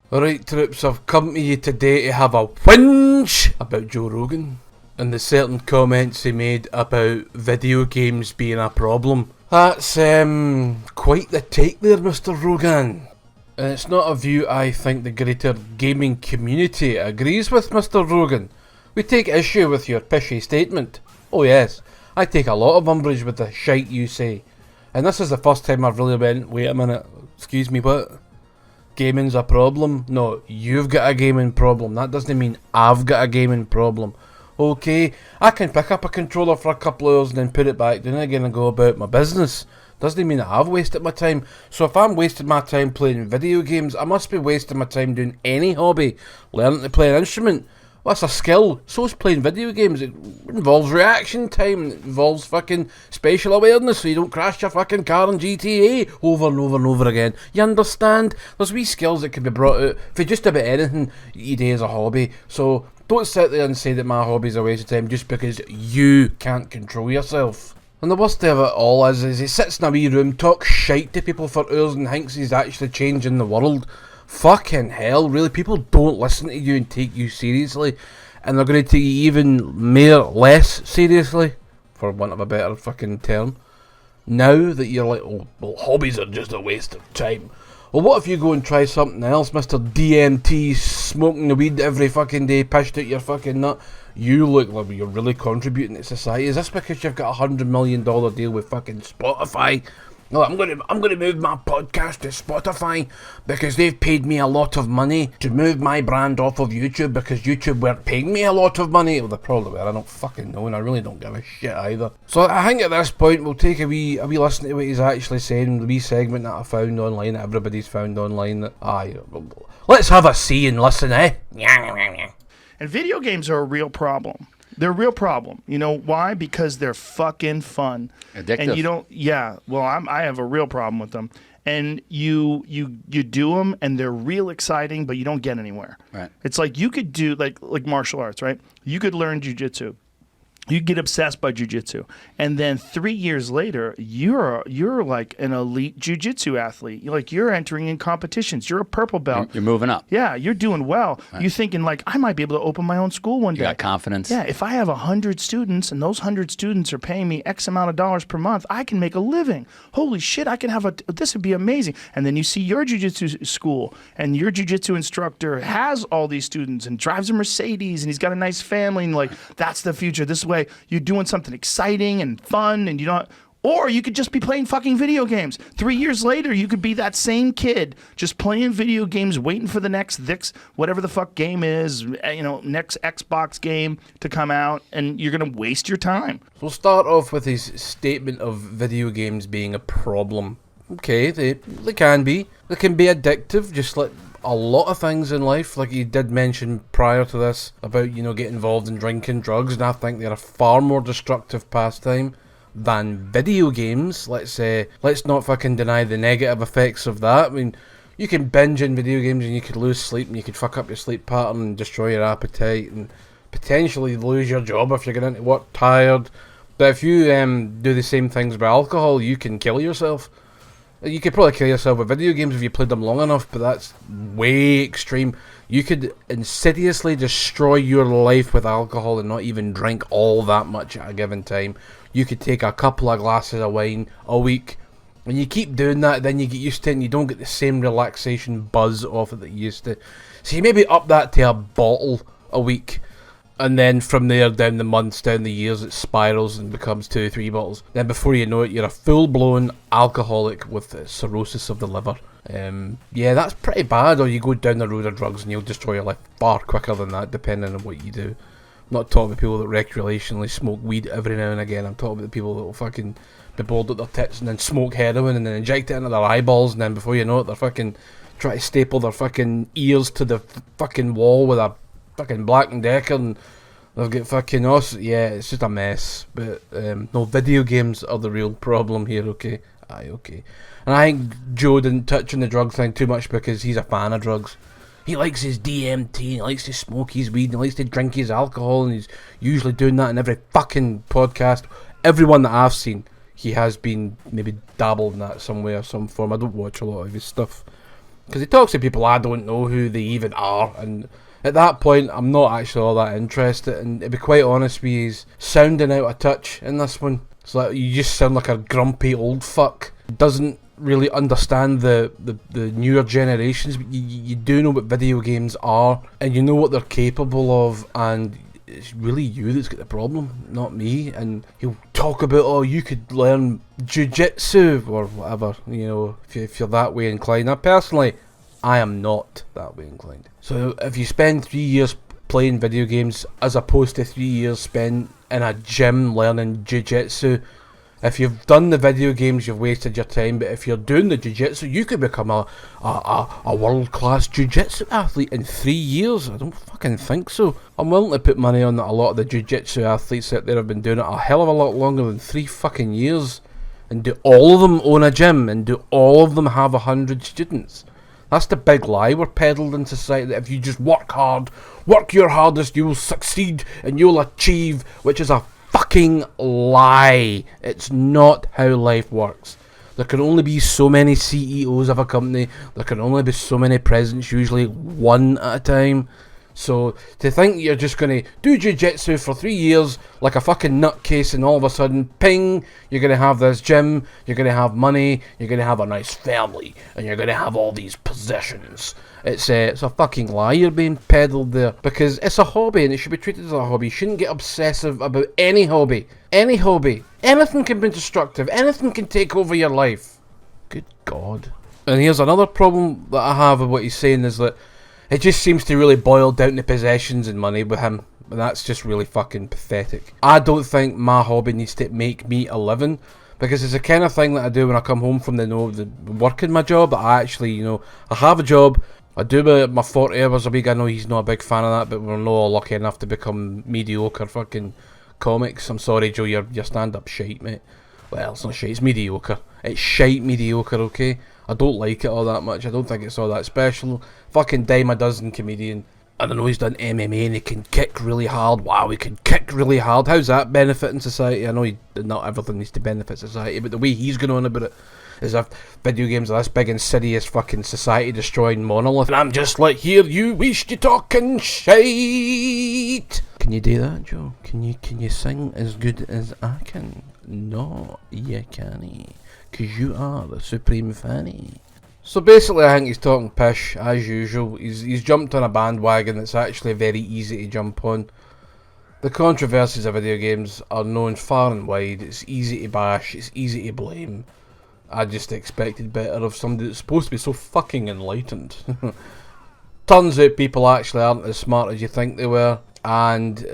Alright troops, I've come to you today to have a whinge about Joe Rogan and the certain comments he made about video games being a problem. That's quite the take there, Mr. Rogan. And it's not a view I think the greater gaming community agrees with, Mr. Rogan. We take issue with your pishy statement. Oh yes, I take a lot of umbrage with the shite you say. And this is the first time I've really went, wait a minute, excuse me, what? Gaming's a problem? No, you've got a gaming problem. That doesn't mean I've got a gaming problem. Okay, I can pick up a controller for a couple of hours and then put it back down again and go about my business. Doesn't mean that I've wasted my time. So if I'm wasting my time playing video games, I must be wasting my time doing any hobby. Learning to play an instrument. Well, that's a skill. So is playing video games. It involves reaction time. It involves fucking spatial awareness so you don't crash your fucking car in GTA over and over and over again. You understand? There's wee skills that can be brought out for just about anything you do as a hobby. So don't sit there and say that my hobby's a waste of time just because you can't control yourself. And the worst of it all is he sits in a wee room, talks shite to people for hours and thinks he's actually changing the world. Fucking hell, really? People don't listen to you and take you seriously, and they're going to take you even less seriously, for want of a better fucking term, now that you're like, oh, well, hobbies are just a waste of time. Well, what if you go and try something else, Mr. DMT, smoking the weed every fucking day, pished out your fucking nut? You look like you're really contributing to society. Is this because you've got $100 million deal with fucking Spotify? No, I'm gonna move my podcast to Spotify because they've paid me a lot of money to move my brand off of YouTube because YouTube weren't paying me a lot of money. Well, they probably were. I don't fucking know, and I really don't give a shit either. So I think at this point we'll take a wee listen to what he's actually saying. The wee segment that I found online, that everybody's found online. Let's have a see and listen, eh? And video games are a real problem. They're a real problem. You know why? Because they're fucking fun. Addictive. And you don't. Yeah. Well, I have a real problem with them. And you do them, and they're real exciting, but you don't get anywhere. Right. It's like you could do like martial arts, right? You could learn jujitsu. You get obsessed by jiu-jitsu, and then 3 years later, you're like an elite jiu-jitsu athlete. You're entering in competitions. You're a purple belt. You're moving up. Yeah, you're doing well. Right. You're thinking like, I might be able to open my own school one day. You got confidence. Yeah, if I have 100 students and those 100 students are paying me X amount of dollars per month, I can make a living. Holy shit, I can have this would be amazing. And then you see your jiu-jitsu school, and your jiu-jitsu instructor has all these students and drives a Mercedes, and he's got a nice family, and like, that's the future. This way, you're doing something exciting and fun, and you don't. Or you could just be playing fucking video games. 3 years later, you could be that same kid just playing video games, waiting for the next whatever the fuck game is, next Xbox game to come out, and you're gonna waste your time. We'll start off with his statement of video games being a problem. Okay, they can be. They can be addictive, just like a lot of things in life. Like he did mention prior to this about, getting involved in drinking, drugs, and I think they're a far more destructive pastime than video games. Let's not fucking deny the negative effects of that. I mean, you can binge in video games and you could lose sleep and you could fuck up your sleep pattern and destroy your appetite and potentially lose your job if you get into work tired. But if you do the same things with alcohol, you can kill yourself. You could probably kill yourself with video games if you played them long enough, but that's way extreme. You could insidiously destroy your life with alcohol and not even drink all that much at a given time. You could take a couple of glasses of wine a week, and you keep doing that, then you get used to it and you don't get the same relaxation buzz off it that you used to. So you maybe up that to a bottle a week. And then from there, down the months, down the years, it spirals and becomes 2-3 bottles. Then before you know it, you're a full-blown alcoholic with cirrhosis of the liver. Yeah, that's pretty bad. Or you go down the road of drugs and you'll destroy your life far quicker than that, depending on what you do. I'm not talking about people that recreationally smoke weed every now and again. I'm talking about the people that will fucking be bored at their tits and then smoke heroin and then inject it into their eyeballs, and then before you know it, they're fucking trying to staple their fucking ears to the fucking wall with a fucking Black and Decker, and they've got fucking yeah, it's just a mess. But no, video games are the real problem here. Okay, okay. And I think Joe didn't touch on the drug thing too much because he's a fan of drugs. He likes his DMT, he likes to smoke his weed, he likes to drink his alcohol, and he's usually doing that in every fucking podcast. Everyone that I've seen, he has been maybe dabbled in that some way or some form. I don't watch a lot of his stuff. Because he talks to people I don't know who they even are, and at that point I'm not actually all that interested, and to be quite honest with you, he's sounding out of touch in this one. It's like you just sound like a grumpy old fuck. Doesn't really understand the newer generations, but you do know what video games are, and you know what they're capable of, and it's really you that's got the problem, not me. And he'll talk about, oh, you could learn jiu-jitsu or whatever, you know, if you're that way inclined. Now, personally, I am not that way inclined. So if you spend 3 years playing video games as opposed to 3 years spent in a gym learning jiu-jitsu, if you've done the video games, you've wasted your time. But if you're doing the jiu-jitsu, you could become a world-class jiu-jitsu athlete in 3 years. I don't fucking think so. I'm willing to put money on that a lot of the jiu-jitsu athletes out there have been doing it a hell of a lot longer than 3 fucking years. And do all of them own a gym? And do all of them have 100 students? That's the big lie we're peddled in society, that if you just work hard, work your hardest, you'll succeed and you'll achieve, which is a fucking lie. It's not how life works. There can only be so many CEOs of a company. There can only be so many presidents, usually one at a time. So to think you're just going to do jiu-jitsu for 3 years like a fucking nutcase, and all of a sudden, ping, you're going to have this gym, you're going to have money, you're going to have a nice family, and you're going to have all these possessions. It's a fucking lie you're being peddled there, because it's a hobby and it should be treated as a hobby. You shouldn't get obsessive about any hobby. Any hobby. Anything can be destructive. Anything can take over your life. Good God. And here's another problem that I have with what he's saying, is that it just seems to really boil down to possessions and money with him. And that's just really fucking pathetic. I don't think my hobby needs to make me a living, because it's the kind of thing that I do when I come home from the work in my job. I actually, I have a job. I do my 40 hours a week. I know he's not a big fan of that, but we're not all lucky enough to become mediocre fucking comics. I'm sorry, Joe, your stand-up shite, mate. Well, it's not shite, it's mediocre. It's shite mediocre, okay? I don't like it all that much. I don't think it's all that special. Fucking dime a dozen comedian. And I know he's done MMA and he can kick really hard. Wow, he can kick really hard. How's that benefiting society? I know not everything needs to benefit society, but the way he's going on about it is if video games are this big insidious fucking society destroying monolith, and I'm just like, here you wish you talking shite. Can you do that, Joe? Can you sing as good as I can? No, you can't, 'cause you are the supreme fanny. So basically, I think he's talking pish, as usual. He's jumped on a bandwagon that's actually very easy to jump on. The controversies of video games are known far and wide. It's easy to bash, it's easy to blame. I just expected better of somebody that's supposed to be so fucking enlightened. Turns out people actually aren't as smart as you think they were. And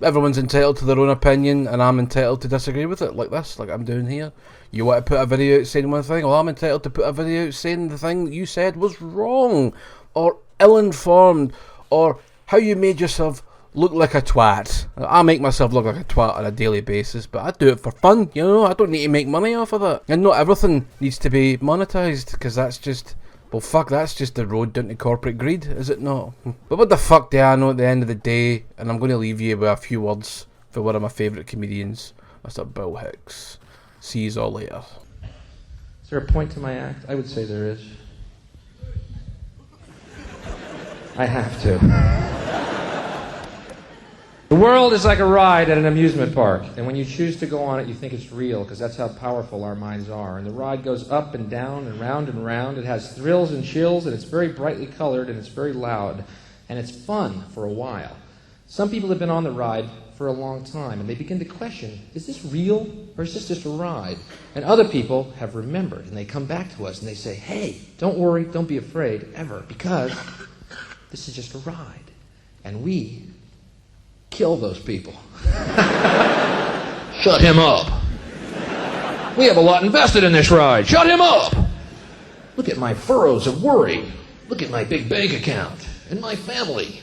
everyone's entitled to their own opinion, and I'm entitled to disagree with it, like this, like I'm doing here. You want to put a video out saying one thing, well, I'm entitled to put a video out saying the thing that you said was wrong, or ill-informed, or how you made yourself look like a twat. I make myself look like a twat on a daily basis, but I do it for fun, I don't need to make money off of that. And not everything needs to be monetized, because that's just... well, fuck, that's just the road down to corporate greed, is it not? But what the fuck do I know at the end of the day? And I'm going to leave you with a few words for one of my favourite comedians, Mr. Bill Hicks. See you all later. Is there a point to my act? I would say there is. I have to. The world is like a ride at an amusement park, and when you choose to go on it, you think it's real, because that's how powerful our minds are. And the ride goes up and down and round and round. It has thrills and chills, and it's very brightly colored, and it's very loud, and it's fun for a while. Some people have been on the ride for a long time, and they begin to question, is this real, or is this just a ride? And other people have remembered, and they come back to us, and they say, hey, don't worry, don't be afraid, ever, because this is just a ride. And we kill those people. Shut him up. We have a lot invested in this ride. Shut him up. Look at my furrows of worry. Look at my big bank account and my family.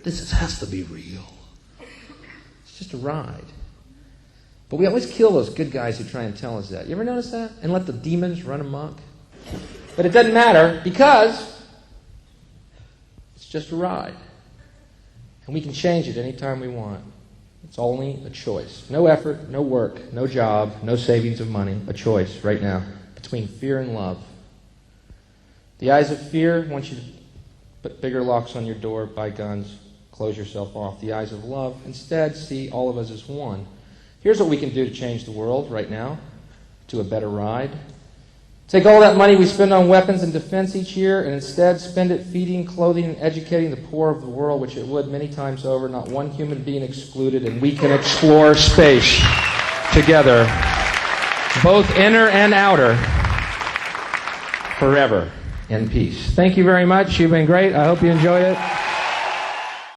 This has to be real. It's just a ride. But we always kill those good guys who try and tell us that. You ever notice that? And let the demons run amok? But it doesn't matter, because it's just a ride. And we can change it anytime we want. It's only a choice. No effort, no work, no job, no savings of money. A choice right now between fear and love. The eyes of fear want you to put bigger locks on your door, buy guns, close yourself off. The eyes of love instead see all of us as one. Here's what we can do to change the world right now to a better ride. Take all that money we spend on weapons and defense each year and instead spend it feeding, clothing, and educating the poor of the world, which it would many times over, not one human being excluded, and we can explore space together, both inner and outer, forever in peace. Thank you very much. You've been great. I hope you enjoyed it.